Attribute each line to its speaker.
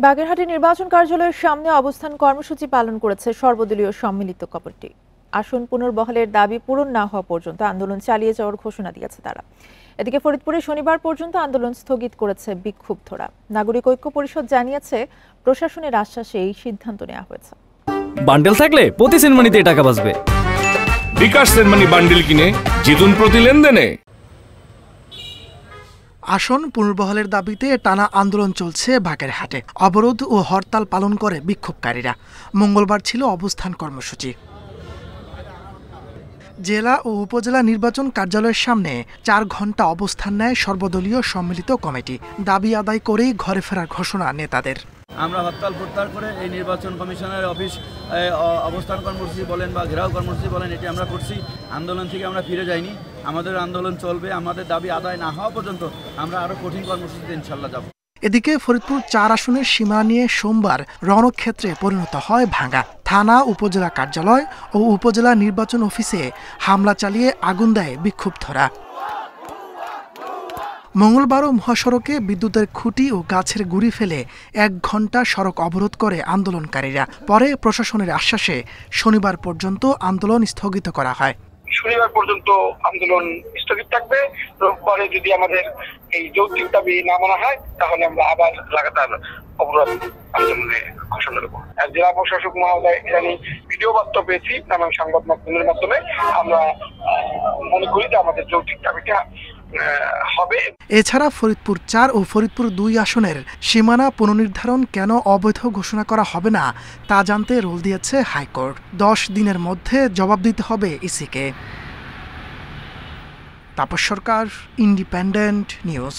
Speaker 1: বাগেরহাটে নির্বাচন কার্যালয়ের সামনে অবস্থান কর্মসূচি পালন করেছে সর্বদলীয় সম্মিলিত কমিটি। আসন পুনর্বহালের দাবি পূরণ না হওয়া পর্যন্ত আন্দোলন চালিয়ে যাওয়ার ঘোষণা দিয়েছে তারা। এদিকে ফরিদপুরে শনিবার পর্যন্ত আন্দোলন স্থগিত করেছে বিক্ষুব্ধরা। নাগরিক ঐক্য পরিষদ জানিয়েছে, প্রশাসনের আশ্বাসে এই সিদ্ধান্ত নেওয়া হয়েছে।
Speaker 2: বান্ডেল থাকলে প্রতি সেনমানিতে টাকা বাঁচবে।
Speaker 3: বিকাশ সেনমানি বান্ডেল কিনে জিতুন প্রতি লেনদেনে।
Speaker 4: আসন পুনর্বহালের দাবিতে টানা আন্দোলন চলছে বাগেরহাটে। অবরোধ ও হরতাল পালন করে বিক্ষোভকারীরা। মঙ্গলবার ছিল অবস্থান কর্মসূচি। জেলা ও উপজেলা নির্বাচন কার্যালয়ের সামনে 4 ঘন্টা অবস্থান নেয় সর্বদলীয় সম্মিলিত কমিটি। দাবি আদায় করেই ঘরে ফেরার ঘোষণা নেতাদের।
Speaker 5: আমরা হরতাল প্রত্যাহার করে এই নির্বাচন কমিশনের অফিস অবস্থান কর্মসূচি বলেন বা ঘেরাও কর্মসূচি বলেন, এটি আমরা করছি। আন্দোলন থেকে আমরা ফিরে যাইনি, আমাদের আন্দোলন চলবে। আমাদের দাবি আদায় না হওয়া পর্যন্ত আমরা আরো কঠিন কর্মসূচিতে ইনশাল্লাহ যাব।
Speaker 4: এদিকে ফরিদপুর 4 আসনের সীমা নিয়ে সোমবার রণক্ষেত্রে পরিণত হয় ভাঙা। থানা, উপজেলা কার্যালয় ও উপজেলা নির্বাচন অফিসে হামলা চালিয়ে আগুন দেয় বিক্ষুব্ধরা। মঙ্গলবারও মহাসড়কে বিদ্যুতের খুঁটি ও গাছের গুঁড়ি ফেলে 1 ঘন্টা সড়ক অবরোধ করে আন্দোলনকারীরা। পরে প্রশাসনের আশ্বাসে শনিবার পর্যন্ত আন্দোলন স্থগিত করা হয়।
Speaker 6: শনিবার পর্যন্ত আন্দোলন স্থগিত থাকবে। পরে যদি আমাদের এই যৌক্তিক দাবি না মানা হয়, তাহলে আমরা আবার লাগাতার অবরোধ আন্দোলনে ঘোষণা দেবো। জেলা প্রশাসক মহোদয় জানি ভিডিও বার্তা পেয়েছি নানান সংবাদ মাধ্যমের মাধ্যমে। আমরা মনে করি যে আমাদের যৌক্তিক দাবিটা হবে।
Speaker 4: এছাড়া ফরিদপুর 4 ও ফরিদপুর 2 আসনের সীমানা পুনর্নির্ধারণ কেন অবৈধ ঘোষণা করা হবে না তা জানতে রোল দিয়েছে হাইকোর্ট। 10 দিনের মধ্যে জবাব দিতে হবে ইসিকে। তাপস সরকার, ইন্ডিপেন্ডেন্ট নিউজ।